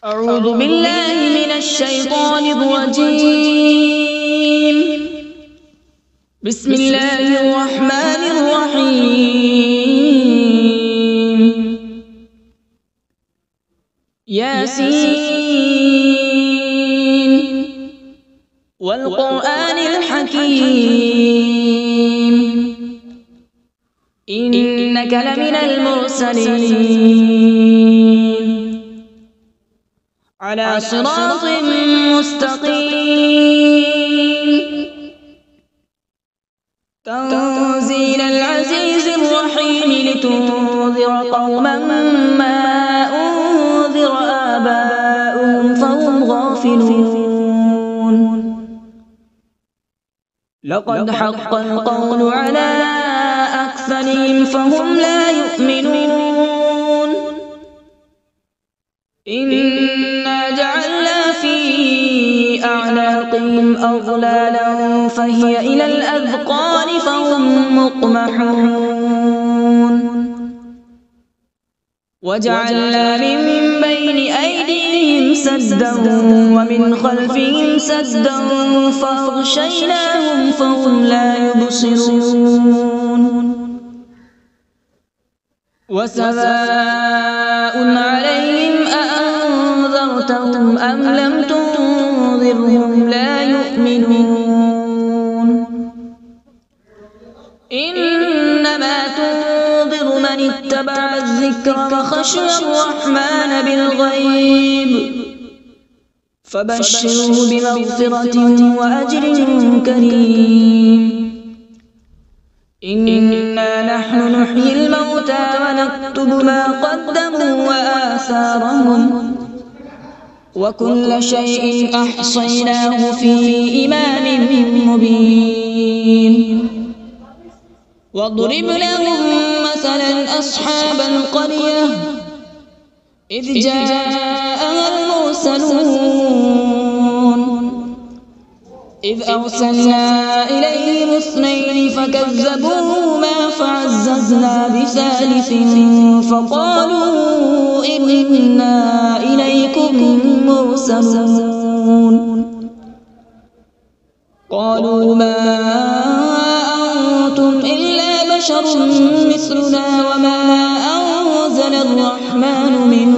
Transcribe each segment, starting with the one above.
أعوذ بالله من الشيطان الرجيم. بسم الله الرحمن الرحيم. ياسين والقرآن الحكيم إنك لمن المرسلين على صراط مستقيم. تنزيل العزيز الرحيم لتنذر قوما ما أنذر آباؤهم فهم غافلون. لقد حق القول على أكثرهم فهم لا يؤمنون. إنا جعلنا في أعناقهم أغلالا فهي إلى الأذقان فهم مقمحون. وجعلنا من بين أيديهم سدا ومن خلفهم سدا فأغشيناهم فهم لا يبصرون. وسواء عليهم أأنذرتهم أم لم تنذرهم لا يؤمنون. إنما تنذر من اتبع الذكر وخشي الرحمن بالغيب فبشره بمغفرة وأجر كريم. إنا نحن نحيي الموتى ونكتب ما قدموا وآثارهم وكل شيء أحصيناه في إمام مبين. واضرب لهم مثلا أصحاب القرية إذ جاءها المرسلون إذ أرسلنا إليهم اثنين فكذبوهما فعززنا بثالث فقالوا إنا إليكم مرسلون. قالوا ما أنتم إلا بشر مثلنا وما أنزل الرحمن من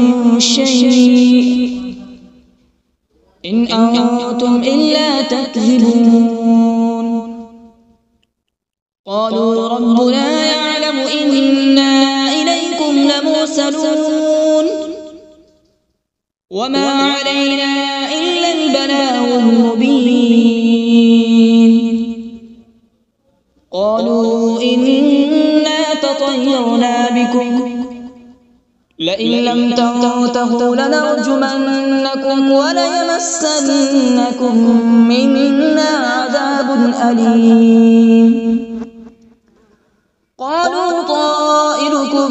شيء إن أنتم إلا تكذبون. قالوا ربنا يعلم إنا إليكم لمرسلون وما علينا إلا البلاغ المبين. قالوا إنا تطيرنا بكم لئن لم تنتهوا لنرجمنكم وليمسنكم منا عذاب أليم. قالوا طائركم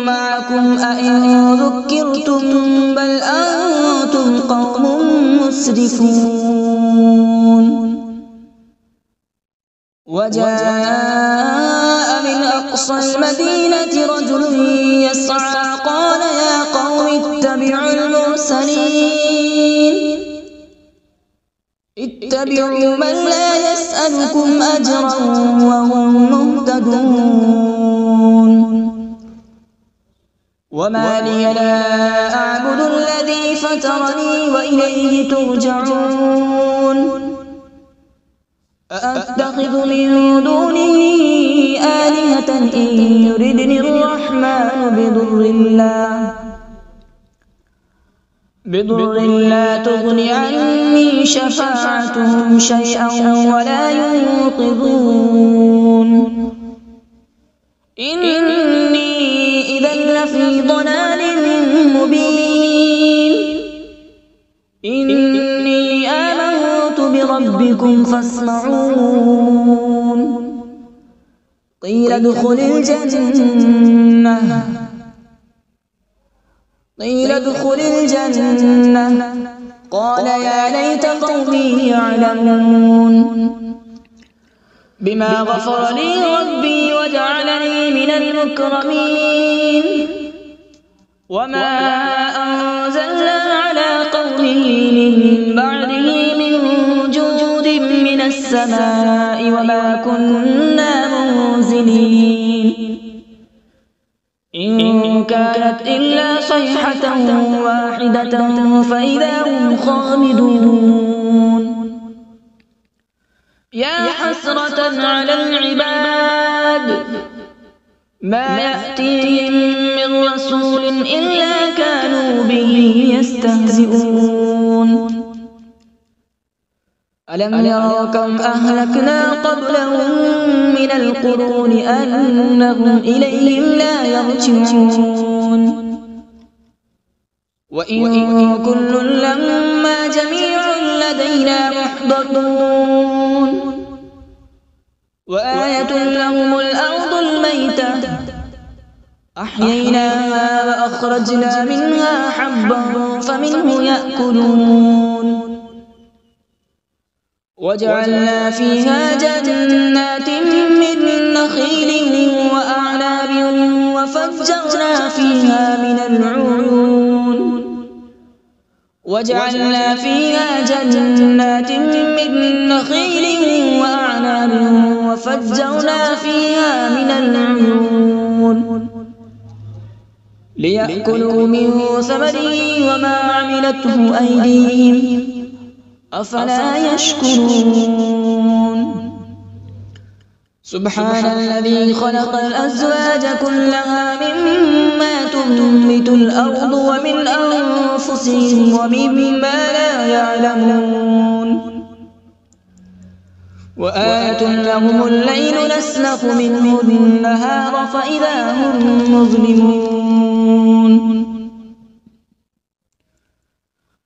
معكم أئن ذكرتم بل أنتم قوم مسرفون. وجاء من أقصى المدينة رجل يسعى قال يا قوم اتبعوا المرسلين اتبعوا من لا يسألكم أجرا وهم مهتدون. وما لي لا أعبد الذي فطرني وإليه ترجعون. أأتخذ من دونه آلهة إن يردني الرحمن بضر لا تغن عني شفاعتهم شيئا ولا ينقذون. إني إذا لفي ضلال مبين. إني آمنت بربكم فاسمعون. قيل ادخل الجنة قال يا ليت قومي يعلمون. بما غفر لي ربي وجعلني من المكرمين. وما أنزلنا على قومه من بعده من جود من السماء وما كنا منزلين إن كانت إلا صيحة واحدة فإذا هم خامدون يا حسرة على العباد ما يأتيهم من رسول إلا كانوا به يستهزئون ألم يروا كم أهلكنا قبلهم من القرون أنهم إليهم لا يرجعون وإن كل لما جميع لدينا محضرون وآية لهم الأرض الميتة أحييناها وأخرجنا منها حبا فمنه يأكلون وجعلنا فيها جنات من نخيل وأعناب وفجرنا فيها من العيون وجعلنا فيها جنات من نخيل وأعناب وفجرنا فيها من العيون ليأكلوا من ثمره وما عملته أيديهم أفلا يشكرون سبحان الذي خلق الأزواج كلها مما تنبت الأرض ومن أنفسهم ومما لا يعلمون وآية لهم الليل نسلخ منه النهار فإذا هم مظلمون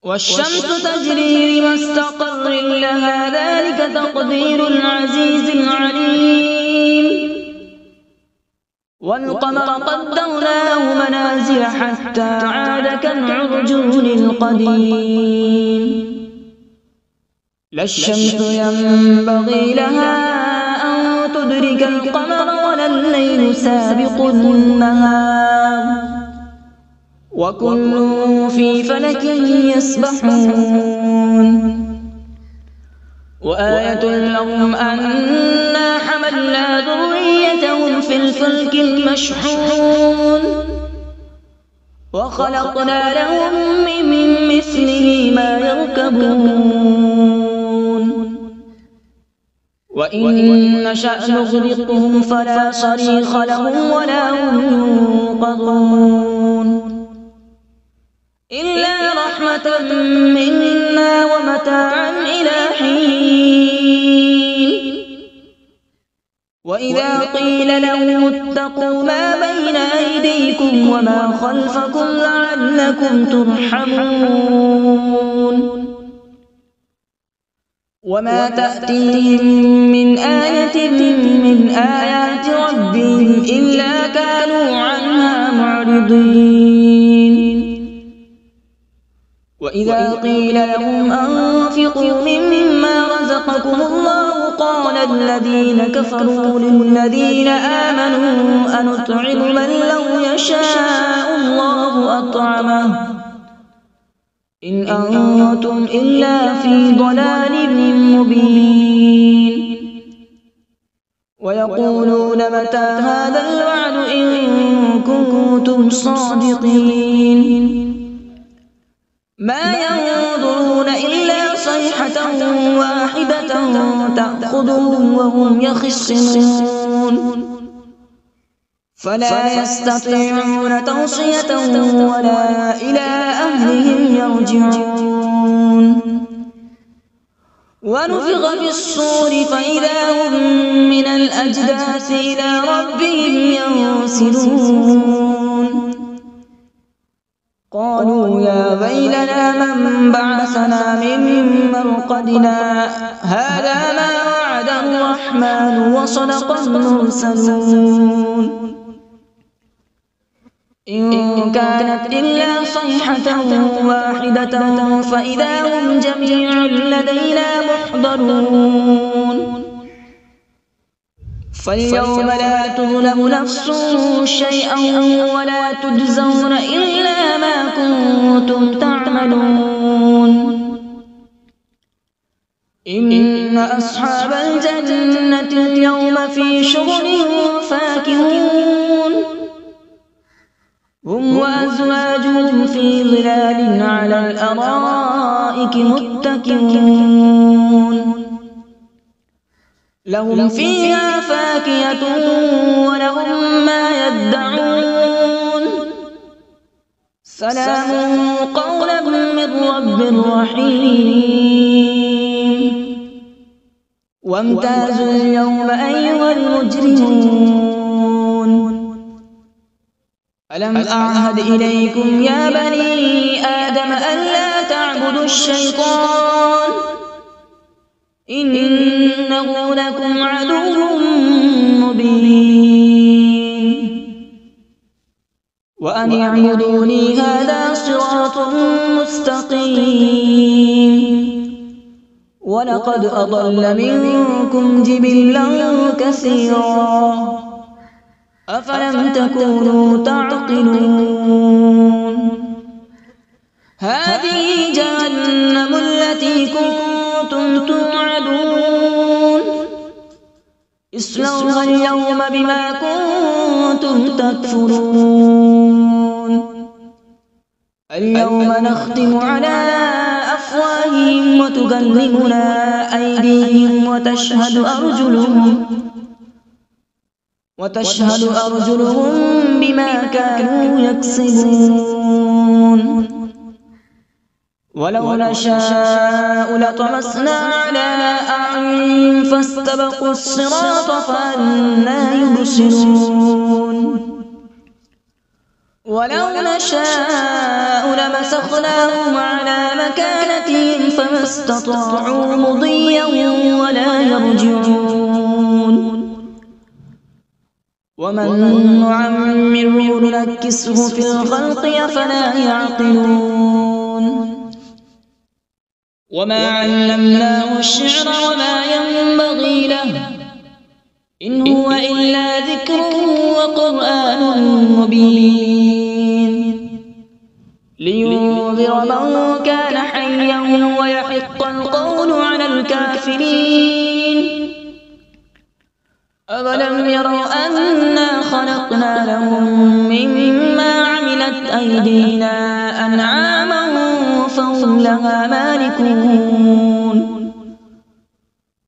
والشمس تجري لمستقر لها ذلك تقدير العزيز العليم والقمر قدرناه منازل حتى عاد كالعرجون القديم لا الشمس ينبغي لها أن تدرك القمر ولا الليل سابق النهار وكل في فلك يسبحون وآية لهم أنا حملنا ذريتهم في الفلك المشحون وخلقنا لهم من مثله ما يركبون وإن نشأ نغرقهم فلا صريخ لهم ولا هم ينقذون إلا رحمة منا ومتاعا إلى حين وإذا قيل لهم اتقوا ما بين أيديكم وما خلفكم لعلكم ترحمون وما تأتيهم من آية من آيات ربهم إلا كانوا عنها معرضين وإذا قيل لهم أنفقوا مما رزقكم الله قال الذين كفروا للذين آمنوا أنطعم من لو يشاء الله أطعمه إن أنتم إلا في ضلال مبين ويقولون متى هذا الوعد إن كنتم صادقين ما ينظرون إلا صيحة واحدة تأخذهم وهم يخصمون فلا يستطيعون توصية ولا إلى أهلهم يرجعون ونفخ في الصور فإذا هم من الأجداث إلى ربهم ينسلون قالوا يا ويلنا من بعثنا من مرقدنا هذا ما وعد الرحمن وصدق المرسلون إن كانت إلا صيحة واحدة فإذا هم جميع لدينا محضرون فاليوم لا تظلم نفس شيئا ولا تجزون إلا ما كنتم كنتم تعملون إن أصحاب الجنة اليوم في شغل فاكهون هم وأزواجهم في ظلال على الأرائك متكئون لهم فيها فاكهة ولهم ما يدعون سلام قولا من رب رحيم وامتازوا اليوم أيها المجرمون ألم أعهد إليكم يا بني آدم ألا تعبدوا الشيطان إنه لكم عدو مبين وأن اعبدوني هذا صراط مستقيم ولقد أضل منكم جبلا كثيرا أفلم تكونوا تعقلون هذه جهنم التي كنتم توعدون اصلوها اليوم بما كنتم تكفرون اليوم نختم على أفواههم وتكلمنا أيديهم وتشهد أرجلهم بما كانوا يكسبون ولو نشاء لطمسنا على أعينهم فاستبقوا الصراط فأنى يبصرون ولو نشاء لمسخناهم على مكانتهم فما استطاعوا مضيا ولا يرجعون ومن نعمره ننكسه في الخلق أفلا يعقلون وما علمناه الشعر وما ينبغي له إن هو إلا ذكر وقرآن مبين لينذر من كان حيا ويحق القول على الكافرين أولم يروا أنا خلقنا لهم مما عملت أيدينا أنعاما فهم لها مالكون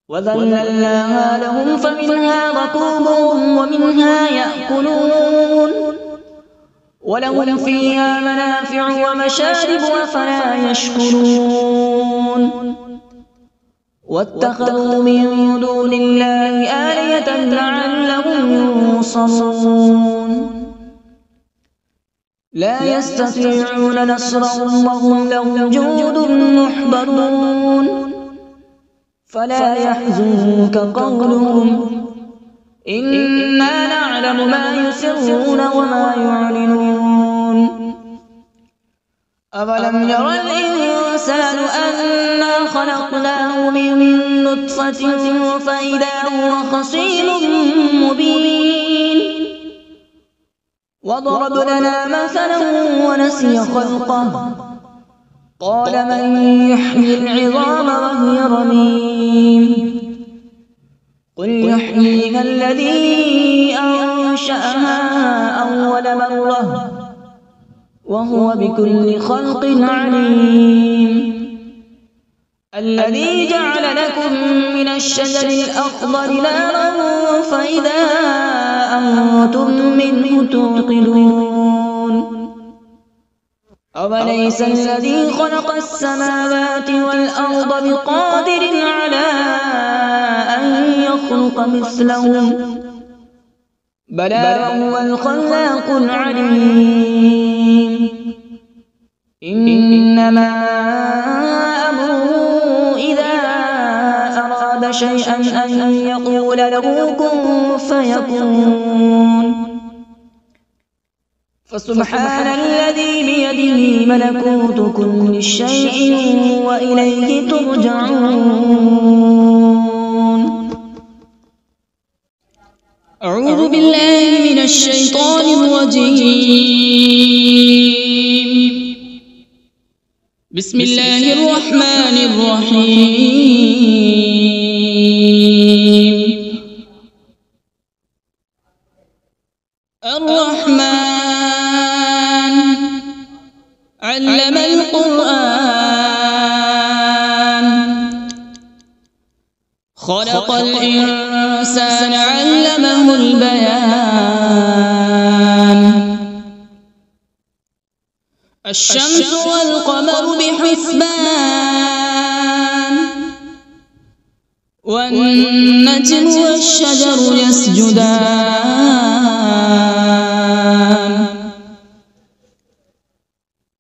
وذللناها لهم فمنها ركوبهم ومنها يأكلون ولهم فيها منافع ومشارب أفلا يشكرون واتخذوا من دون الله آلهة لعلهم ينصرون لا يستطيعون نصرهم وهم لهم جند محضرون فلا يحزنك قولهم إنا نعلم ما يسرون وما يعلنون أولم ير الإنسان أنا خلقناه من نطفة فإذا هو خصيم مبين وضرب لنا مثلا ونسي خلقه قال من يحيي العظام وهي رميم قل يحييها الذي أنشأها أول مرة وهو بكل خلق عليم الذي جعل لكم من الشجر الأخضر نارا فإذا أنتم منه توقدون أوليس الذي خلق السماوات والأرض بقادر على أن يخلق مثلهم بلى هو الخلاق العليم إنما أمره إذا أراد شيئا أن يقول له كن فيكون فسبحان الذي بيده ملكوت كل شيء وإليه ترجعون. أعوذ بالله من الشيطان الرجيم. بسم الله الرحمن الرحيم. الرحمن علم القرآن، خلق الإنسان علمه البيان. الشمس والقمر بحسبان، والنجم والشجر يسجدان.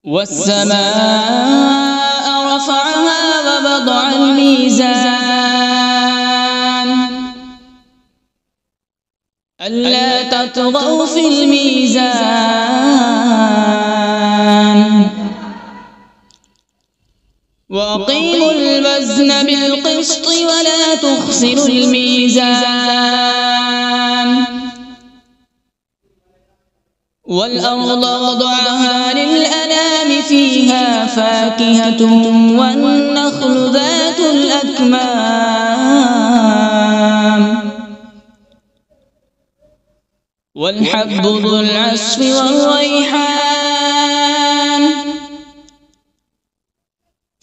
والسماء رفعها ووضع الميزان، ألا تطغوا في الميزان. وأقيموا الوزن بالقسط ولا تخسروا الميزان. والأرض وضعها للأنام، فيها فاكهة والنخل ذات الأكمام، والحب ذو العصف والريحان.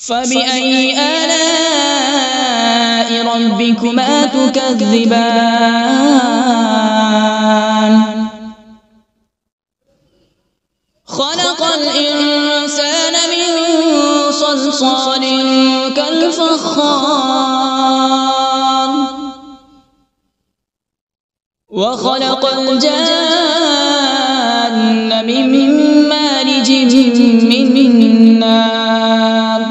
فبأي آلاء ربكما تكذبان؟ خلق الإنسان من صلصال كالفخار، وخلق الجان من مارج من نار.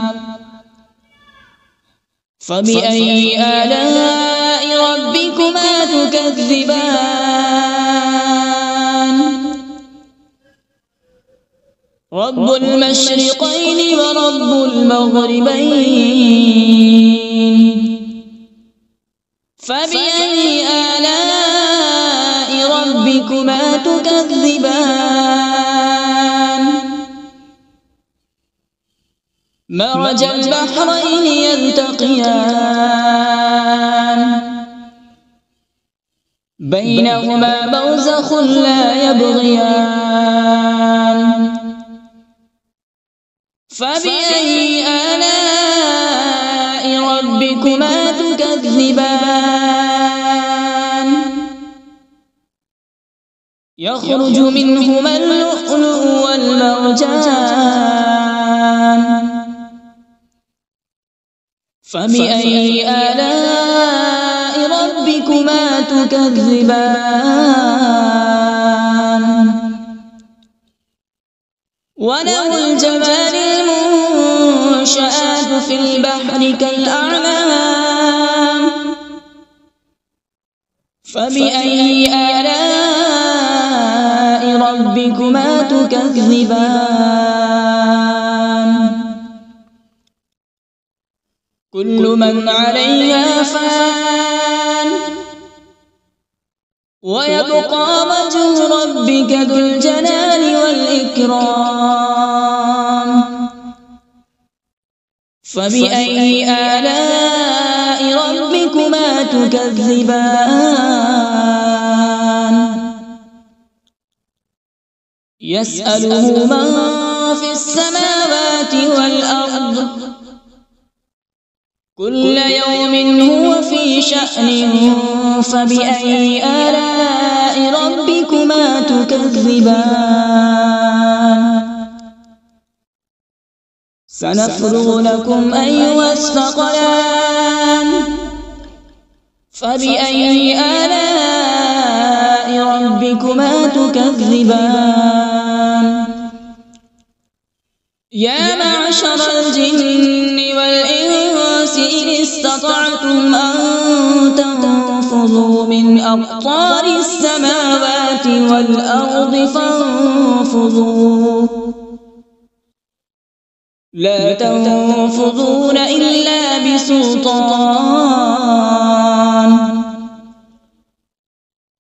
فبأي آلاء ربكما تكذبان؟ رب المشرقين ورب المغربين. فبأي آلاء ربكما تكذبان؟ مرج البحرين يلتقيان، بينهما برزخ لا يبغيان. فبأي آلاء ربكما تكذبان؟ يخرج منهما اللؤلؤ والمرجان. فبأي آلاء ربكما تكذبان؟ وله الجوار المنشآت في البحر كالأعلام. فبأي آلاء ربكما تكذبان؟ كل من عليها فان، ويبقى وجه ربك ذو الجلال والإكرام. فبأي آلاء ربكما تكذبان؟ يسأله من في السماوات والأرض، كل يوم هو في شأن. فبأي آلاء ربكما تكذبان؟ سنفرغ لكم أيها الثقلان. فبأي آلاء ربكما تكذبان؟ يا معشر الجن والإنس إن استطعتم أن تنفذوا من أقطار السماوات والأرض فانفذوا، لا تنفذون إلا بسلطان.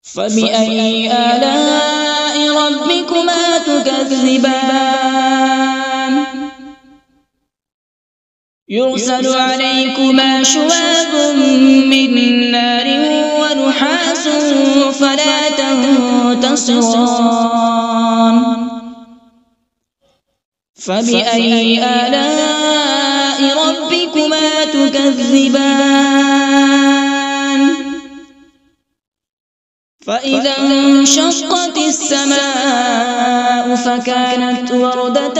فبأي آلاء ربكما تكذبان؟ يرسل عليكما شواظ من نار ونحاس فلا تنتصران فبأي آلاء ربكما تكذبان فإذا انشقت السماء فكانت وردة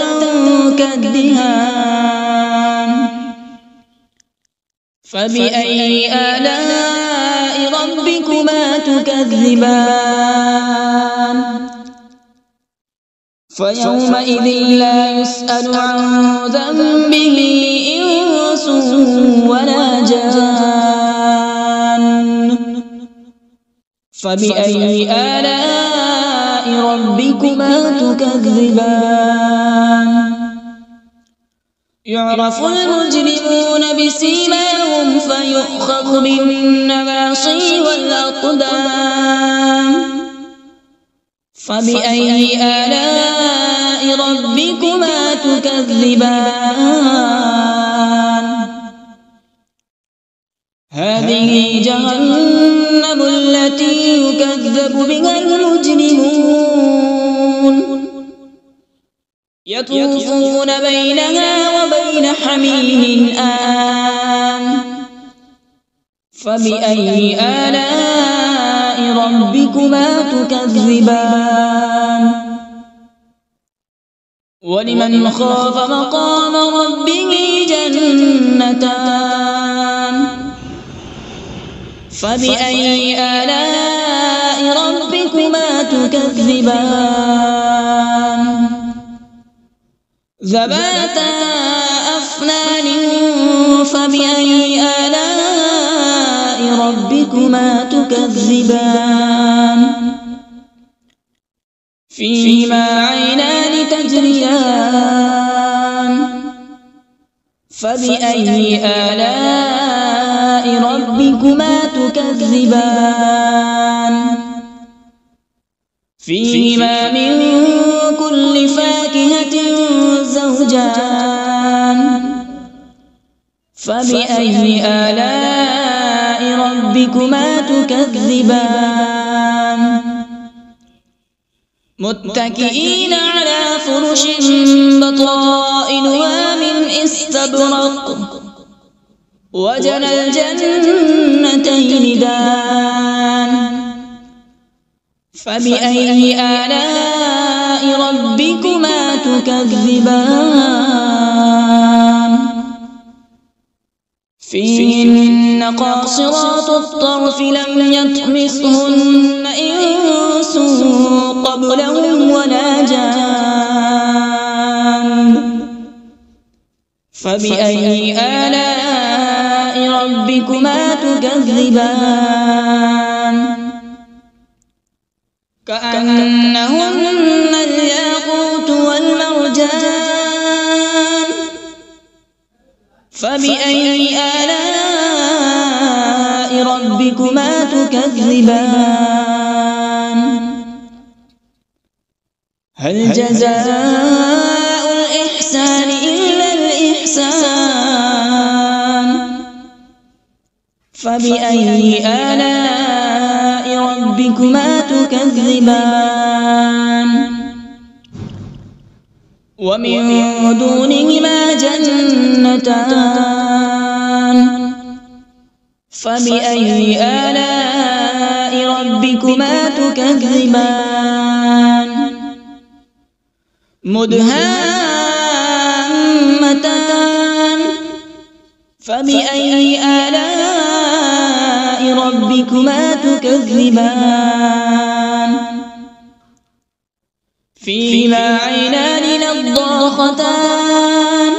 كالدهان فبأي آلاء ربكما تكذبان فيومئذ لا يسأل عن ذنبه إنس ولا جان فبأي آلاء ربكما تكذبان يعرف المجرمون بسيماهم فيؤخذ بالنواصي والأقدام فبأي آلاء ربكما تكذبان هذه جهنم التي يكذب بها المجرمون يطوفون بينها وبين حميم آن فبأي آلاء ربكما تكذبان ولمن خاف مقام ربه جنتان فبأي آلاء ربكما تكذبان ذواتا أفنان فبأي آلاء ربكما تكذبان فيهما عينان تجريان فبأي آلاء ربكما تكذبان فيهما من كل فاكهة زوجان فبأي آلاء ربكما تكذبان متكئين على فرش بطائنها من استبرق وجنى الجنتين دان فبأي آلاء ربكما تكذبان فيهن قاصرات الطرف لم يطمثهن إنس قبلهم ولا جان فبأي آلاء ربكما تكذبان كأنهن الياقوت والمرجان فبأي آلاء ربكما تكذبان هل جزاء الإحسان إلا الإحسان فبأي آلاء ربكما تكذبان ومن دونهما جنتان فبأي آلاء ربكما تكذبان مدهامتان فبأي آلاء ربكما تكذبان فيهما عينان نضاختان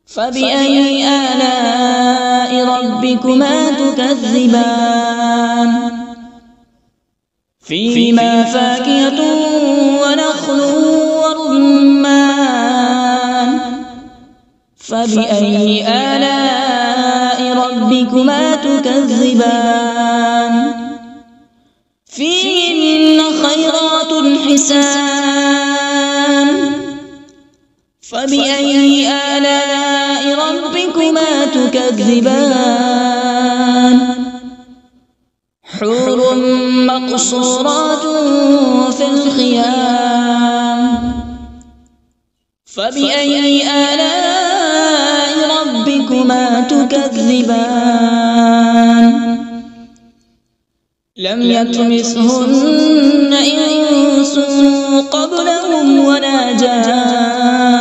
فبأي آلاء ربكما تكذبان فيهما فاكهة ونخل ورمان فبأي آلاء ربكما تكذبان فيهن خيرات حسان فبأي آلاء ربكما تكذبان حور مقصورات في الخيام فبأي آلاء ربكما تكذبان لم يطمثهن إنس قبلهم ولا جان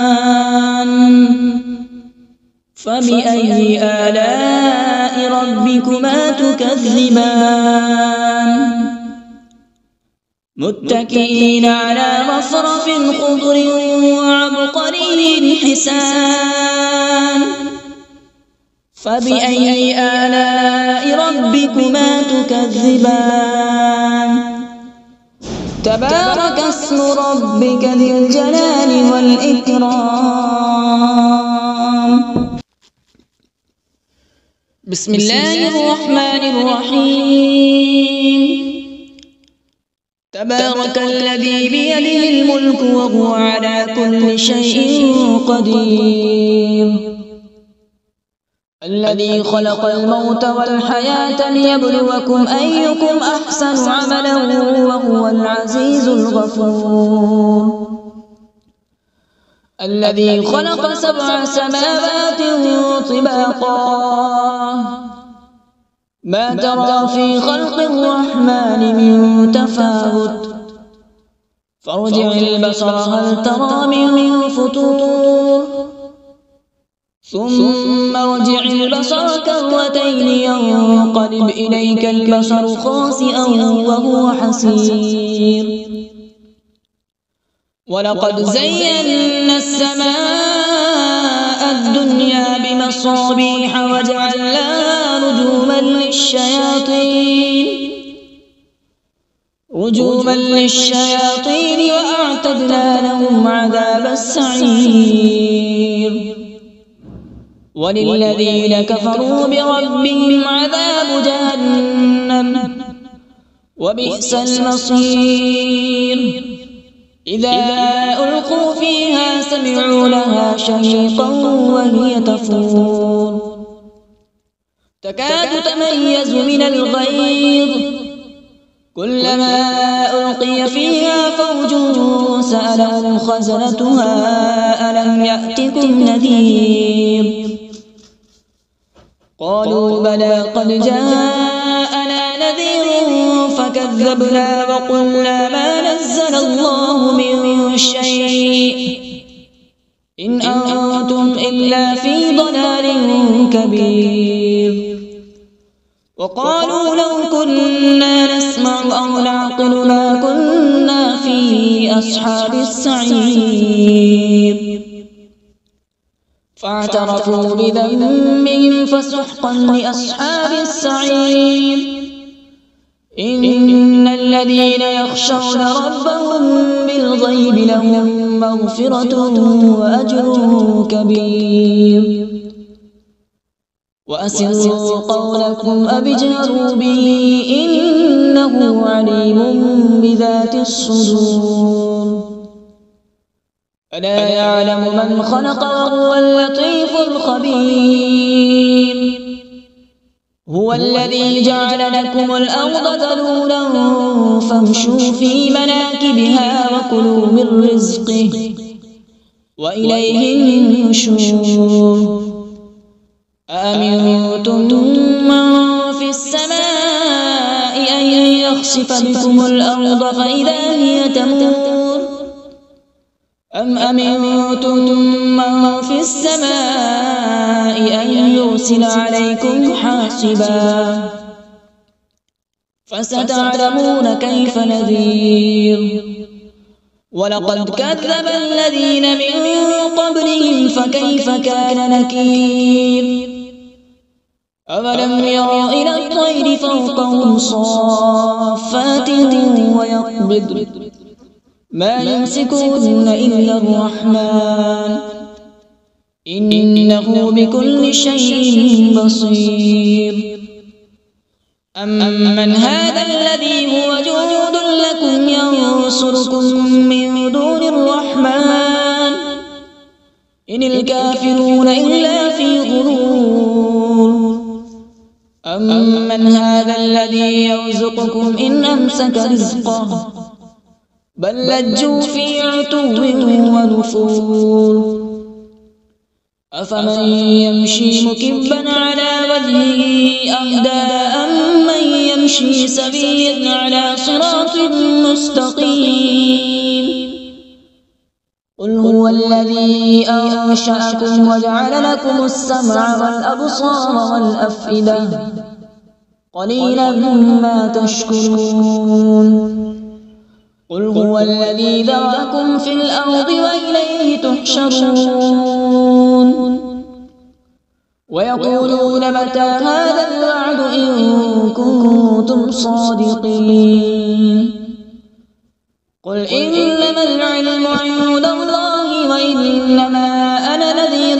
فبأي آلاء ربكما تكذبان متكئين على رفرف خضر وعبقري حسان فبأي آلاء ربكما تكذبان تبارك اسم ربك ذي الجلال والإكرام بسم الله الرحمن الرحيم تبارك الذي بيده الملك وهو على كل شيء قدير الذي خلق الموت والحياة ليبلوكم أيكم أحسن عملا وهو العزيز الغفور الذي خلق 7 سماوات طباقا ما ترى في خلق الرحمن من تفاوت فارجع البصر هل ترى من فطور ثم ارجع البصر كرتين ينقلب إليك البصر خاسئا وهو حسير ولقد زينا السماء الدنيا بمصابيح وجعلناها رجوما للشياطين وأعتدنا لهم عذاب السعير وللذين كفروا بربهم عذاب جهنم وبئس المصير إذا ألقوا فيها سمعوا لها شهيقا وهي تفور تكاد تميز من الغيظ كلما ألقي فيها فوج سألهم خزنتها ألم يأتكم نذير قالوا بلى قد جاءنا نذير فكذبنا وقلنا ما نزل الله من شيء إن أنتم إلا في ضلال كبير وقالوا لو كنا نسمع أو نعقل ما كنا في أصحاب السعير فاعترفوا بذنبهم فسحقا لأصحاب السعير إن الذين يخشون ربهم بالغيب لهم مغفرة وأجر كبير وأسروا قولكم أو اجهروا به إنه عليم بذات الصدور ألا يعلم من خلق وهو اللطيف الخبير هو الذي جعل لكم الأرض ذلولا فامشوا في مناكبها وكلوا من رزقه وإليه النشور أأمنتم من في السماء أن يخسف بكم الأرض فإذا هي تمور أم أمنتم من في السماء أن يرسل عليكم حاصبا فستعلمون كيف نذير ولقد كذب الذين من قبلهم فكيف كان نكير أولم يروا إلى الطير فوقهم صافات ويقبض ما يمسكون إلا الرحمن إنه بكل شيء بصير أمن هذا الذي هو جند لكم ينصركم من دون الرحمن إن الكافرون إلا في غرور أمن هذا الذي يرزقكم إن أمسك رزقه بل لجوا في عتو ونفور أفمن يمشي مكبا على وجهه أهدى أمن يمشي سويا على صراط مستقيم قل هو الذي أنشأكم وجعل لكم السمع والأبصار والأفئدة قليلا ما تشكرون قل هو الذي ذرأكم في الأرض وإليه تحشرون ويقولون متى هذا الوعد إن كنتم صادقين قل إنما العلم عند الله وإنما أنا نذير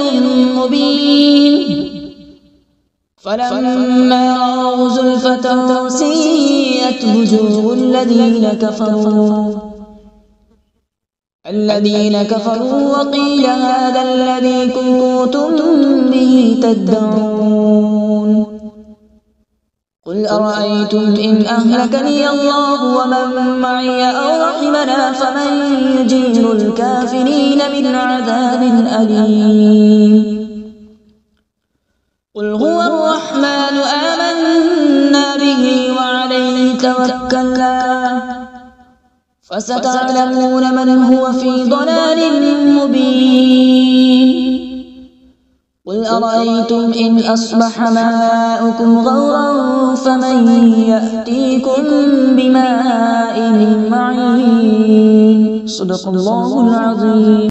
مبين فلما رأوا زلفة سيئت وجوه الذين كفروا وقيل هذا الذي كنتم به تدعون قل أرأيتم إن أهلكني الله ومن معي أو رحمنا فمن يجير الكافرين من عذاب أليم قل هو الرحمن آمنا به وعليه توكلنا فستعلمون من هو في ضلال مبين قل أرأيتم إن أصبح ماؤكم غورا فمن يأتيكم بماء معين صدق الله العظيم.